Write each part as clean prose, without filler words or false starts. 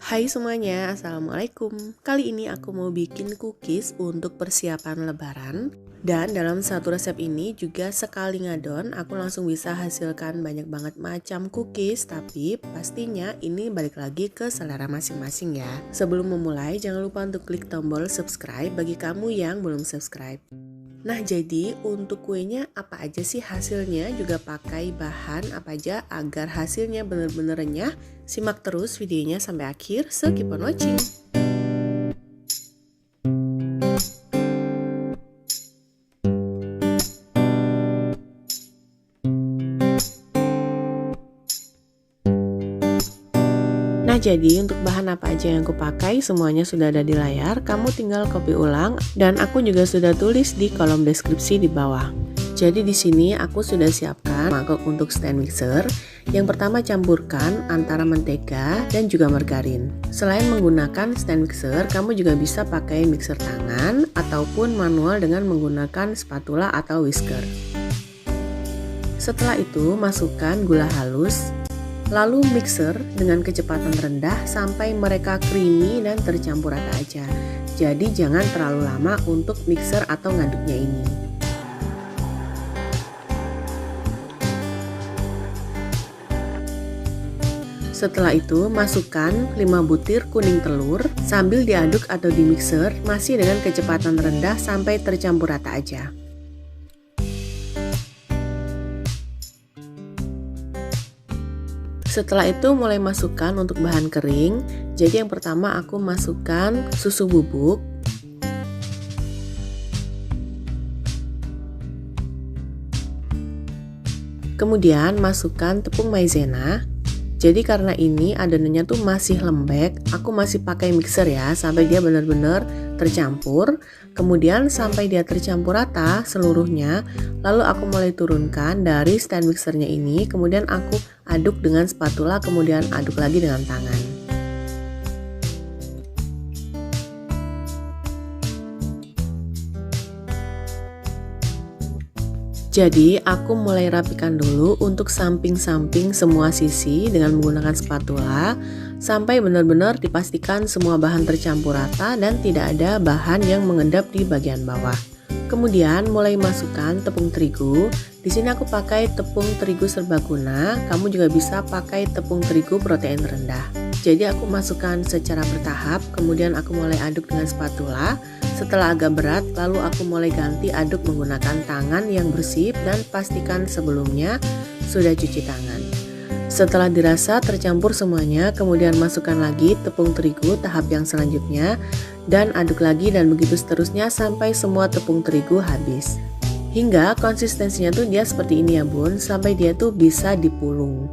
Hai semuanya, Assalamualaikum. Kali ini aku mau bikin cookies untuk persiapan lebaran. Dan dalam satu resep ini juga sekali ngadon aku langsung bisa hasilkan banyak banget macam cookies. Tapi pastinya ini balik lagi ke selera masing-masing ya. Sebelum memulai jangan lupa untuk klik tombol subscribe bagi kamu yang belum subscribe. Nah, jadi untuk kuenya apa aja sih hasilnya, juga pakai bahan apa aja agar hasilnya bener-bener renyah. Simak terus videonya sampai akhir, so keep on watching. Nah, jadi untuk bahan apa aja yang aku pakai semuanya sudah ada di layar. Kamu tinggal copy ulang dan aku juga sudah tulis di kolom deskripsi di bawah. Jadi di sini aku sudah siapkan mangkok untuk stand mixer. Yang pertama campurkan antara mentega dan juga margarin. Selain menggunakan stand mixer, kamu juga bisa pakai mixer tangan ataupun manual dengan menggunakan spatula atau whisker. Setelah itu masukkan gula halus. Lalu mixer dengan kecepatan rendah sampai mereka creamy dan tercampur rata aja. Jadi jangan terlalu lama untuk mixer atau ngaduknya ini. Setelah itu masukkan 5 butir kuning telur sambil diaduk atau di mixer masih dengan kecepatan rendah sampai tercampur rata aja. Setelah itu mulai masukkan untuk bahan kering. Jadi yang pertama aku masukkan susu bubuk. Kemudian masukkan tepung maizena. Jadi karena ini adonannya tuh masih lembek, aku masih pakai mixer ya sampai dia benar-benar tercampur. Kemudian sampai dia tercampur rata seluruhnya, lalu aku mulai turunkan dari stand mixernya ini. Kemudian aku aduk dengan spatula, kemudian aduk lagi dengan tangan. Jadi aku mulai rapikan dulu untuk samping-samping semua sisi dengan menggunakan spatula sampai benar-benar dipastikan semua bahan tercampur rata dan tidak ada bahan yang mengendap di bagian bawah. Kemudian mulai masukkan tepung terigu. Di sini aku pakai tepung terigu serbaguna. Kamu juga bisa pakai tepung terigu protein rendah. Jadi aku masukkan secara bertahap. Kemudian aku mulai aduk dengan spatula. Setelah agak berat, lalu aku mulai ganti aduk menggunakan tangan yang bersih dan pastikan sebelumnya sudah cuci tangan. Setelah dirasa tercampur semuanya, kemudian masukkan lagi tepung terigu tahap yang selanjutnya dan aduk lagi dan begitu seterusnya sampai semua tepung terigu habis. Hingga konsistensinya tuh dia seperti ini ya bun, sampai dia tuh bisa dipulung.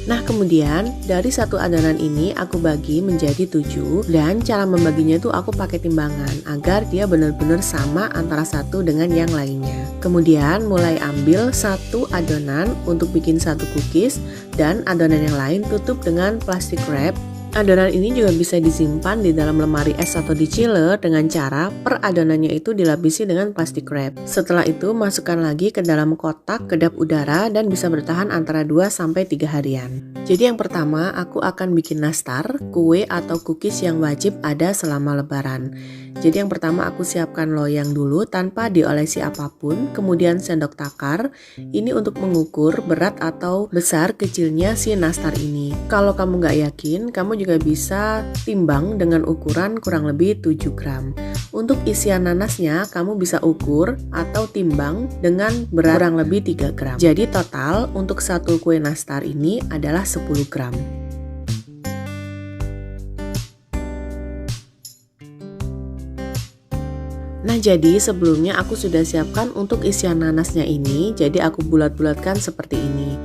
Nah kemudian dari satu adonan ini aku bagi menjadi 7 dan cara membaginya tuh aku pakai timbangan agar dia benar-benar sama antara satu dengan yang lainnya. Kemudian mulai ambil satu adonan untuk bikin satu cookies dan adonan yang lain tutup dengan plastik wrap. Adonan ini juga bisa disimpan di dalam lemari es atau di chiller dengan cara per adonannya itu dilapisi dengan plastik wrap. Setelah itu masukkan lagi ke dalam kotak kedap udara dan bisa bertahan antara 2-3 harian. Jadi yang pertama aku akan bikin nastar, kue atau cookies yang wajib ada selama lebaran. Jadi yang pertama aku siapkan loyang dulu tanpa diolesi apapun, kemudian sendok takar. Ini untuk mengukur berat atau besar kecilnya si nastar ini. Kalau kamu nggak yakin, kamu juga bisa timbang dengan ukuran kurang lebih 7 gram. Untuk isian nanasnya kamu bisa ukur atau timbang dengan berat kurang lebih 3 gram. Jadi total untuk satu kue nastar ini adalah 10 gram. Nah jadi sebelumnya aku sudah siapkan untuk isian nanasnya ini, jadi aku bulat-bulatkan seperti ini.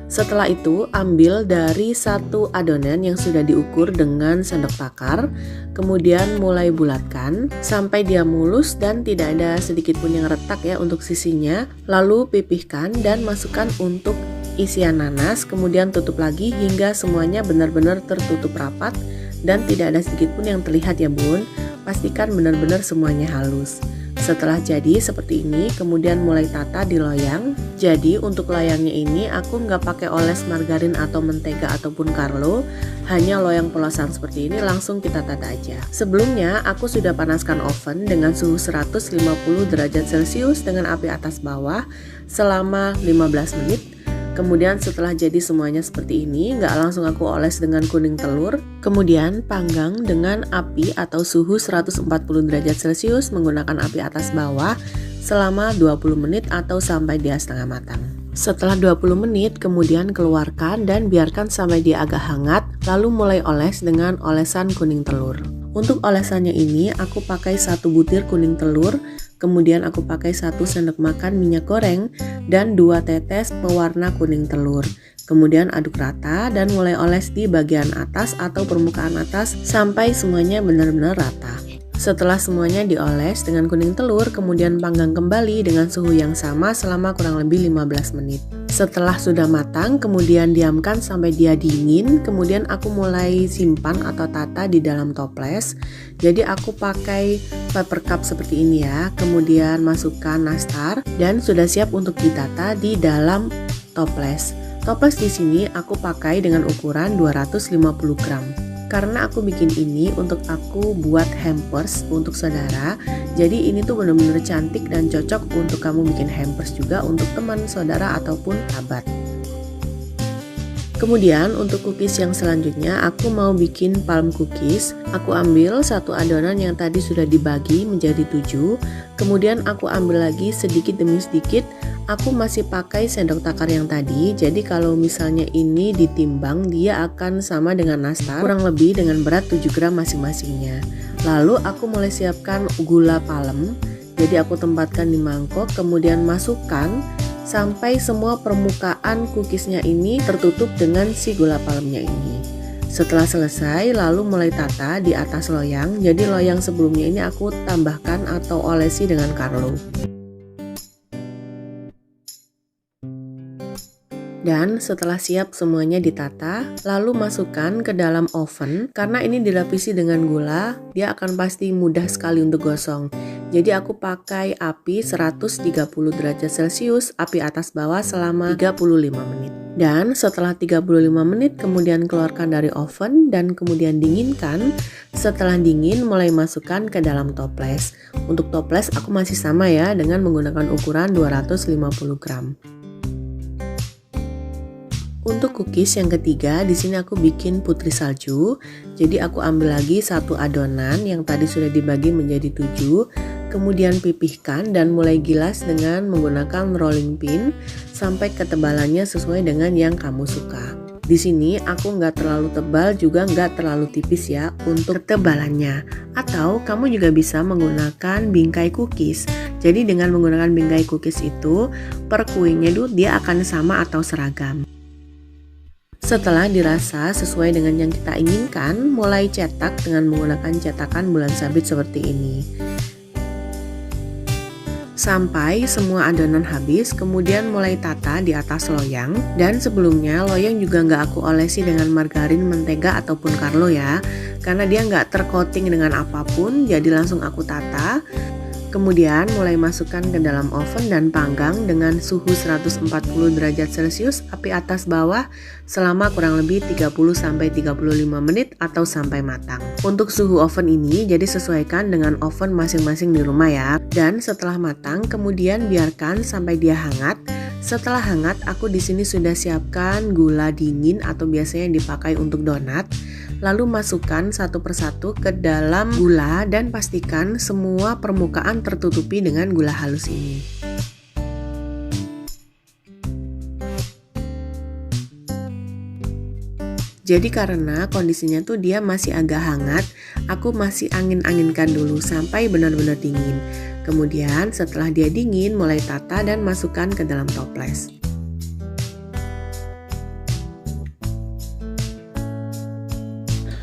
Setelah itu ambil dari satu adonan yang sudah diukur dengan sendok takar, kemudian mulai bulatkan sampai dia mulus dan tidak ada sedikit pun yang retak ya untuk sisinya. Lalu pipihkan dan masukkan untuk isian nanas, kemudian tutup lagi hingga semuanya benar-benar tertutup rapat dan tidak ada sedikit pun yang terlihat ya bun. Pastikan benar-benar semuanya halus. Setelah jadi seperti ini, kemudian mulai tata di loyang. Jadi untuk loyangnya ini aku nggak pakai oles margarin atau mentega ataupun Carlo, hanya loyang polosan seperti ini langsung kita tata aja. Sebelumnya aku sudah panaskan oven dengan suhu 150 derajat Celcius dengan api atas bawah selama 15 menit. Kemudian setelah jadi semuanya seperti ini, nggak langsung aku oles dengan kuning telur. Kemudian panggang dengan api atau suhu 140 derajat Celcius menggunakan api atas bawah selama 20 menit atau sampai dia setengah matang. Setelah 20 menit kemudian keluarkan dan biarkan sampai dia agak hangat, lalu mulai oles dengan olesan kuning telur. Untuk olesannya ini aku pakai 1 butir kuning telur, kemudian aku pakai 1 sendok makan minyak goreng dan 2 tetes pewarna kuning telur. Kemudian aduk rata dan mulai oles di bagian atas atau permukaan atas sampai semuanya benar-benar rata. Setelah semuanya dioles dengan kuning telur, kemudian panggang kembali dengan suhu yang sama selama kurang lebih 15 menit. Setelah sudah matang, kemudian diamkan sampai dia dingin, kemudian aku mulai simpan atau tata di dalam toples. Jadi aku pakai paper cup seperti ini ya, kemudian masukkan nastar dan sudah siap untuk ditata di dalam toples. Toples di sini aku pakai dengan ukuran 250 gram. Karena aku bikin ini untuk aku buat hampers untuk saudara, jadi ini tuh bener-bener cantik dan cocok untuk kamu bikin hampers juga untuk teman, saudara, ataupun kerabat. Kemudian untuk cookies yang selanjutnya aku mau bikin palm cookies. Aku ambil 1 adonan yang tadi sudah dibagi menjadi 7, kemudian aku ambil lagi sedikit demi sedikit. Aku masih pakai sendok takar yang tadi, jadi kalau misalnya ini ditimbang dia akan sama dengan nastar, kurang lebih dengan berat 7 gram masing-masingnya. Lalu aku mulai siapkan gula palem, jadi aku tempatkan di mangkok, kemudian masukkan sampai semua permukaan cookiesnya ini tertutup dengan si gula palemnya ini. Setelah selesai, lalu mulai tata di atas loyang, jadi loyang sebelumnya ini aku tambahkan atau olesi dengan Carlo. Dan setelah siap semuanya ditata, lalu masukkan ke dalam oven. Karena ini dilapisi dengan gula, dia akan pasti mudah sekali untuk gosong. Jadi aku pakai api 130 derajat Celcius, api atas bawah selama 35 menit. Dan setelah 35 menit kemudian keluarkan dari oven dan kemudian dinginkan. Setelah dingin mulai masukkan ke dalam toples. Untuk toples aku masih sama ya dengan menggunakan ukuran 250 gram. Untuk cookies yang ketiga, di sini aku bikin putri salju. Jadi aku ambil lagi 1 adonan yang tadi sudah dibagi menjadi 7, kemudian pipihkan dan mulai gilas dengan menggunakan rolling pin sampai ketebalannya sesuai dengan yang kamu suka. Di sini aku nggak terlalu tebal juga nggak terlalu tipis ya untuk ketebalannya. Atau kamu juga bisa menggunakan bingkai cookies. Jadi dengan menggunakan bingkai cookies itu, per kuingnya tuh dia akan sama atau seragam. Setelah dirasa sesuai dengan yang kita inginkan, mulai cetak dengan menggunakan cetakan bulan sabit seperti ini. Sampai semua adonan habis, kemudian mulai tata di atas loyang. Dan sebelumnya loyang juga nggak aku olesi dengan margarin, mentega, ataupun Carlo ya. Karena dia nggak tercoating dengan apapun, jadi langsung aku tata. Kemudian mulai masukkan ke dalam oven dan panggang dengan suhu 140 derajat Celcius, api atas bawah selama kurang lebih 30-35 menit atau sampai matang. Untuk suhu oven ini jadi sesuaikan dengan oven masing-masing di rumah ya. Dan setelah matang kemudian biarkan sampai dia hangat. Setelah hangat aku di sini sudah siapkan gula dingin atau biasanya yang dipakai untuk donat. Lalu masukkan satu persatu ke dalam gula dan pastikan semua permukaan tertutupi dengan gula halus ini. Jadi karena kondisinya tuh dia masih agak hangat, aku masih angin-anginkan dulu sampai benar-benar dingin. Kemudian setelah dia dingin mulai tata dan masukkan ke dalam toples.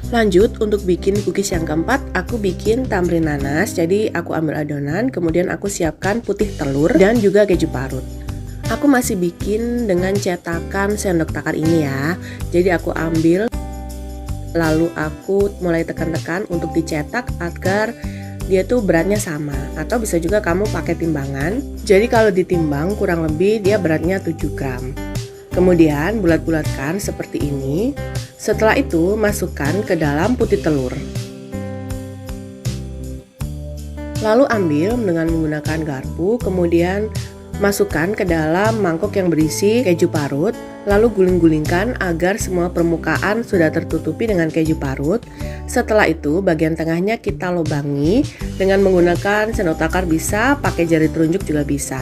Lanjut untuk bikin cookies yang keempat, aku bikin tamrin nanas. Jadi aku ambil adonan, kemudian aku siapkan putih telur dan juga keju parut. Aku masih bikin dengan cetakan sendok takar ini ya. Jadi aku ambil, lalu aku mulai tekan-tekan untuk dicetak agar dia tuh beratnya sama, atau bisa juga kamu pakai timbangan. Jadi kalau ditimbang kurang lebih dia beratnya 7 gram. Kemudian bulat-bulatkan seperti ini. Setelah itu masukkan ke dalam putih telur. Lalu ambil dengan menggunakan garpu, kemudian masukkan ke dalam mangkok yang berisi keju parut. Lalu guling-gulingkan agar semua permukaan sudah tertutupi dengan keju parut. Setelah itu bagian tengahnya kita lubangi dengan menggunakan sendok takar, bisa pakai jari telunjuk juga bisa.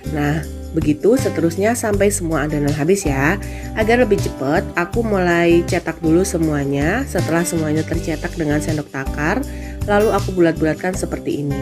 Nah, begitu seterusnya sampai semua adonan habis ya. Agar lebih cepat, aku mulai cetak dulu semuanya. Setelah semuanya tercetak dengan sendok takar, lalu aku bulat-bulatkan seperti ini.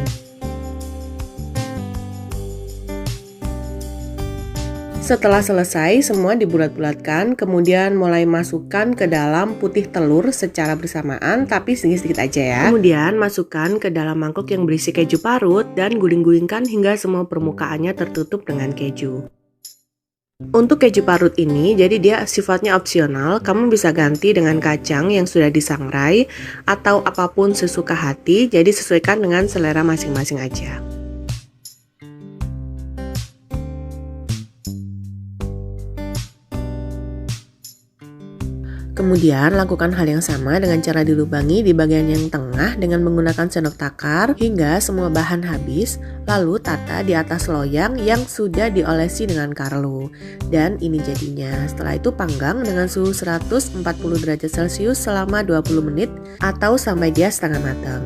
Setelah selesai semua dibulat-bulatkan, kemudian mulai masukkan ke dalam putih telur secara bersamaan, tapi sedikit-sedikit aja ya. Kemudian masukkan ke dalam mangkok yang berisi keju parut dan guling-gulingkan hingga semua permukaannya tertutup dengan keju. Untuk keju parut ini, jadi dia sifatnya opsional, kamu bisa ganti dengan kacang yang sudah disangrai atau apapun sesuka hati, jadi sesuaikan dengan selera masing-masing aja. Kemudian lakukan hal yang sama dengan cara dilubangi di bagian yang tengah dengan menggunakan sendok takar hingga semua bahan habis. Lalu tata di atas loyang yang sudah diolesi dengan karlo. Dan ini jadinya. Setelah itu panggang dengan suhu 140 derajat Celcius selama 20 menit atau sampai dia setengah matang.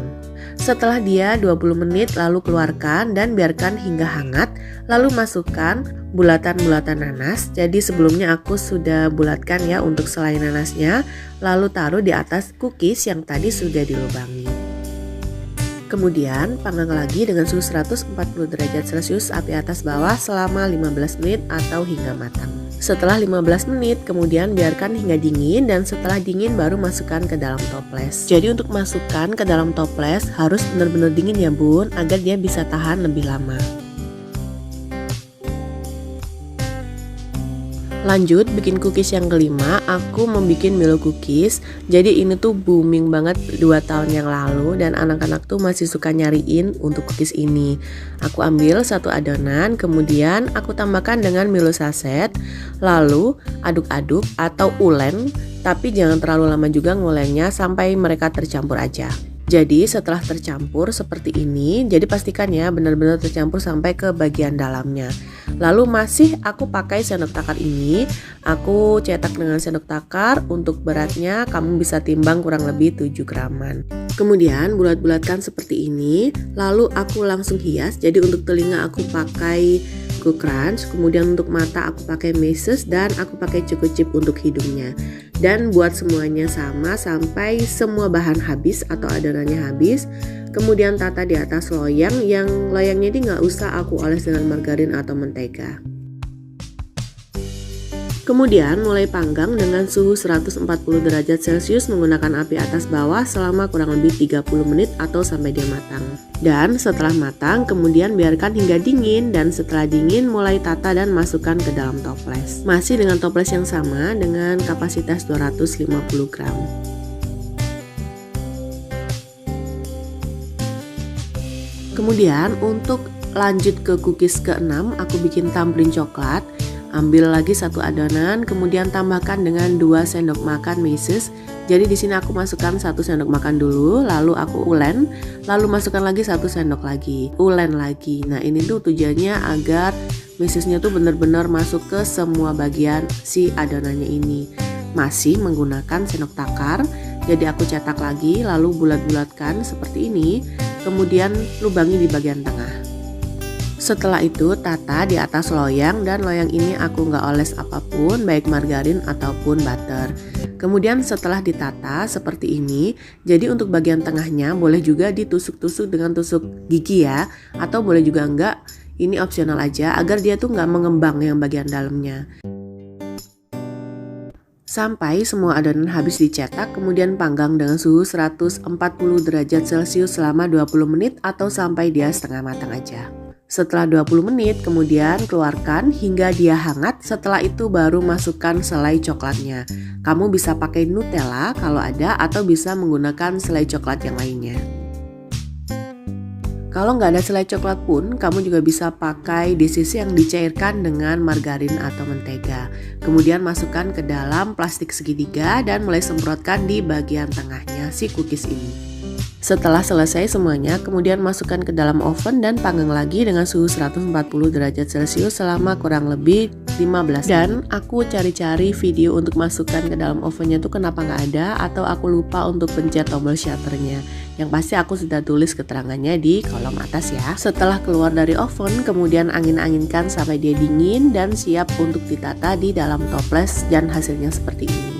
Setelah dia 20 menit lalu keluarkan dan biarkan hingga hangat. Lalu masukkan bulatan-bulatan nanas. Jadi sebelumnya aku sudah bulatkan ya untuk selai nanasnya. Lalu taruh di atas cookies yang tadi sudah dilubangi. Kemudian panggang lagi dengan suhu 140 derajat Celcius api atas bawah selama 15 menit atau hingga matang. Setelah 15 menit kemudian biarkan hingga dingin, dan setelah dingin baru masukkan ke dalam toples. Jadi untuk masukkan ke dalam toples harus benar-benar dingin ya bun, agar dia bisa tahan lebih lama. Lanjut bikin cookies yang kelima, aku membuat Milo cookies. Jadi ini tuh booming banget 2 tahun yang lalu dan anak-anak tuh masih suka nyariin untuk cookies ini. Aku ambil satu adonan, kemudian aku tambahkan dengan Milo saset, lalu aduk-aduk atau ulen, tapi jangan terlalu lama juga ngulengnya, sampai mereka tercampur aja. Jadi setelah tercampur seperti ini, jadi pastikan ya benar-benar tercampur sampai ke bagian dalamnya. Lalu masih aku pakai sendok takar ini, aku cetak dengan sendok takar. Untuk beratnya kamu bisa timbang kurang lebih 7 graman. Kemudian bulat-bulatkan seperti ini, lalu aku langsung hias. Jadi untuk telinga aku pakai Cook Crunch, kemudian untuk mata aku pakai Meses, dan aku pakai Choco Chip untuk hidungnya. Dan buat semuanya sama sampai semua bahan habis atau adonannya habis. Kemudian tata di atas loyang, yang loyangnya ini nggak usah aku oles dengan margarin atau mentega. Kemudian mulai panggang dengan suhu 140 derajat Celcius menggunakan api atas bawah selama kurang lebih 30 menit atau sampai dia matang. Dan setelah matang kemudian biarkan hingga dingin, dan setelah dingin mulai tata dan masukkan ke dalam toples. Masih dengan toples yang sama dengan kapasitas 250 gram. Kemudian untuk lanjut ke cookies ke-6, aku bikin tumbling coklat. Ambil lagi satu adonan, kemudian tambahkan dengan 2 sendok makan Meses. Jadi di sini aku masukkan 1 sendok makan dulu, lalu aku ulen, lalu masukkan lagi 1 sendok lagi, ulen lagi. Nah ini tuh tujuannya agar Mesesnya tuh benar-benar masuk ke semua bagian si adonannya ini. Masih menggunakan sendok takar, jadi aku cetak lagi, lalu bulat-bulatkan seperti ini, kemudian lubangi di bagian tengah. Setelah itu tata di atas loyang, dan loyang ini aku nggak oles apapun, baik margarin ataupun butter. Kemudian setelah ditata seperti ini, jadi untuk bagian tengahnya boleh juga ditusuk-tusuk dengan tusuk gigi ya, atau boleh juga enggak, ini opsional aja agar dia tuh nggak mengembang yang bagian dalamnya. Sampai semua adonan habis dicetak, kemudian panggang dengan suhu 140 derajat Celcius selama 20 menit atau sampai dia setengah matang aja. Setelah 20 menit kemudian keluarkan hingga dia hangat. Setelah itu baru masukkan selai coklatnya. Kamu bisa pakai Nutella kalau ada, atau bisa menggunakan selai coklat yang lainnya. Kalau nggak ada selai coklat pun, kamu juga bisa pakai DCC yang dicairkan dengan margarin atau mentega. Kemudian masukkan ke dalam plastik segitiga dan mulai semprotkan di bagian tengahnya si cookies ini. Setelah selesai semuanya, kemudian masukkan ke dalam oven dan panggang lagi dengan suhu 140 derajat Celcius selama kurang lebih 15. Dan aku cari-cari video untuk masukkan ke dalam ovennya tuh kenapa nggak ada, atau aku lupa untuk pencet tombol shutternya. Yang pasti aku sudah tulis keterangannya di kolom atas ya. Setelah keluar dari oven, kemudian angin-anginkan sampai dia dingin dan siap untuk ditata di dalam toples dan hasilnya seperti ini.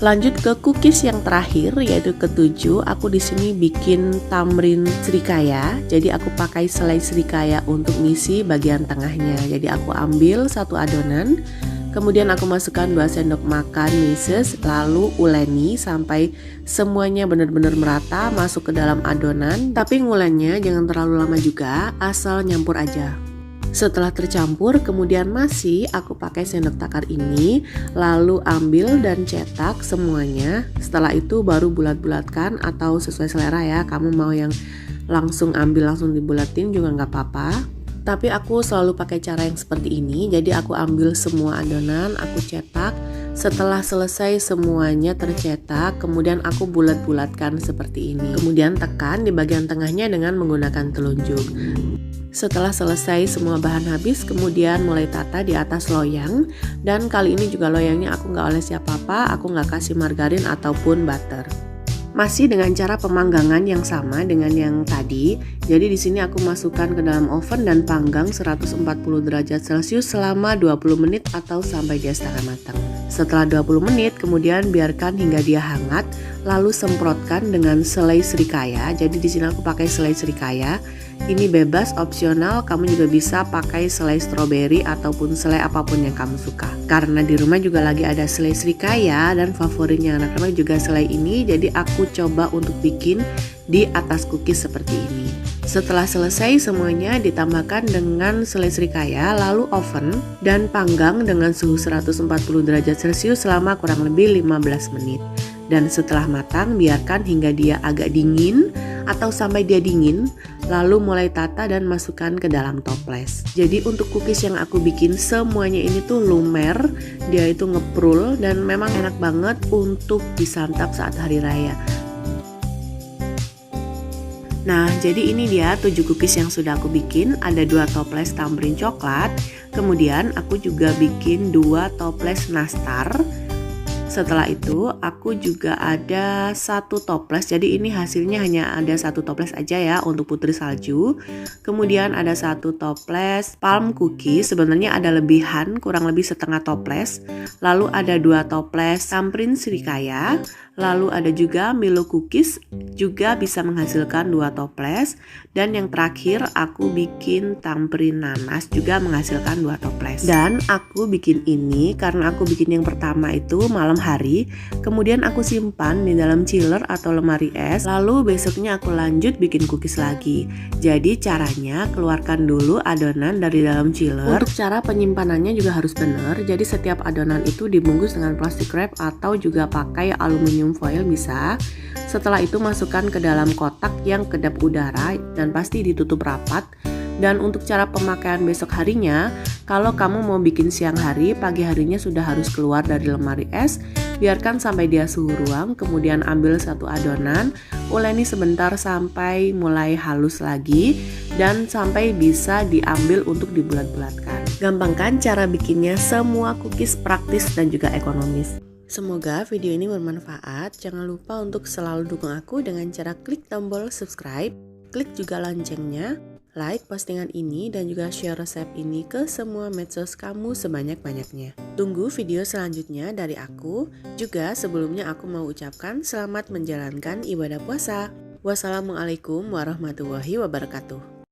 Lanjut ke cookies yang terakhir, yaitu ketujuh. Aku di sini bikin tamrin srikaya. Jadi aku pakai selai srikaya untuk ngisi bagian tengahnya. Jadi aku ambil satu adonan, kemudian aku masukkan 2 sendok makan meses, lalu uleni sampai semuanya benar-benar merata masuk ke dalam adonan. Tapi ngulennya jangan terlalu lama juga, asal nyampur aja. Setelah tercampur, kemudian masih aku pakai sendok takar ini, lalu ambil dan cetak semuanya. Setelah itu baru bulat-bulatkan atau sesuai selera ya, kamu mau yang langsung ambil langsung dibulatin juga nggak apa-apa. Tapi aku selalu pakai cara yang seperti ini, jadi aku ambil semua adonan, aku cetak. Setelah selesai semuanya tercetak, kemudian aku bulat-bulatkan seperti ini. Kemudian tekan di bagian tengahnya dengan menggunakan telunjuk. Setelah selesai semua bahan habis, kemudian mulai tata di atas loyang. Dan kali ini juga loyangnya aku nggak oles apa-apa, aku nggak kasih margarin ataupun butter. Masih dengan cara pemanggangan yang sama dengan yang tadi. Jadi di sini aku masukkan ke dalam oven dan panggang 140 derajat Celcius selama 20 menit atau sampai dia setengah matang. Setelah 20 menit, kemudian biarkan hingga dia hangat, lalu semprotkan dengan selai srikaya. Jadi di sini aku pakai selai srikaya. Ini bebas, opsional, kamu juga bisa pakai selai stroberi ataupun selai apapun yang kamu suka. Karena di rumah juga lagi ada selai srikaya dan favoritnya anak-anak juga selai ini, jadi aku coba untuk bikin di atas cookies seperti ini. Setelah selesai semuanya ditambahkan dengan selai srikaya, lalu oven dan panggang dengan suhu 140 derajat Celcius selama kurang lebih 15 menit. Dan setelah matang, biarkan hingga dia agak dingin atau sampai dia dingin, lalu mulai tata dan masukkan ke dalam toples. Jadi untuk cookies yang aku bikin semuanya ini tuh lumer, dia itu ngeprul dan memang enak banget untuk disantap saat hari raya. Nah, jadi ini dia 7 cookies yang sudah aku bikin. Ada 2 toples tamrin coklat, kemudian aku juga bikin 2 toples nastar. Setelah itu aku juga ada 1 toples, jadi ini hasilnya hanya ada 1 toples aja ya untuk putri salju. Kemudian ada 1 toples palm cookie, sebenarnya ada lebihan kurang lebih setengah toples. Lalu ada 2 toples tamrin srikaya. Lalu ada juga Milo cookies, juga bisa menghasilkan 2 toples. Dan yang terakhir aku bikin tamrin nanas, juga menghasilkan 2 toples. Dan aku bikin ini karena aku bikin yang pertama itu malam hari, kemudian aku simpan di dalam chiller atau lemari es, lalu besoknya aku lanjut bikin cookies lagi. Jadi caranya keluarkan dulu adonan dari dalam chiller. Untuk cara penyimpanannya juga harus benar, jadi setiap adonan itu dibungkus dengan plastik wrap atau juga pakai aluminium foil bisa. Setelah itu masukkan ke dalam kotak yang kedap udara dan pasti ditutup rapat. Dan untuk cara pemakaian besok harinya, kalau kamu mau bikin siang hari, pagi harinya sudah harus keluar dari lemari es, biarkan sampai dia suhu ruang, kemudian ambil 1 adonan, uleni sebentar sampai mulai halus lagi, dan sampai bisa diambil untuk dibulat-bulatkan. Gampang kan cara bikinnya? Semua cookies praktis dan juga ekonomis. Semoga video ini bermanfaat. Jangan lupa untuk selalu dukung aku dengan cara klik tombol subscribe, klik juga loncengnya, like postingan ini, dan juga share resep ini ke semua medsos kamu sebanyak-banyaknya. Tunggu video selanjutnya dari aku. Juga sebelumnya aku mau ucapkan selamat menjalankan ibadah puasa. Wassalamualaikum warahmatullahi wabarakatuh.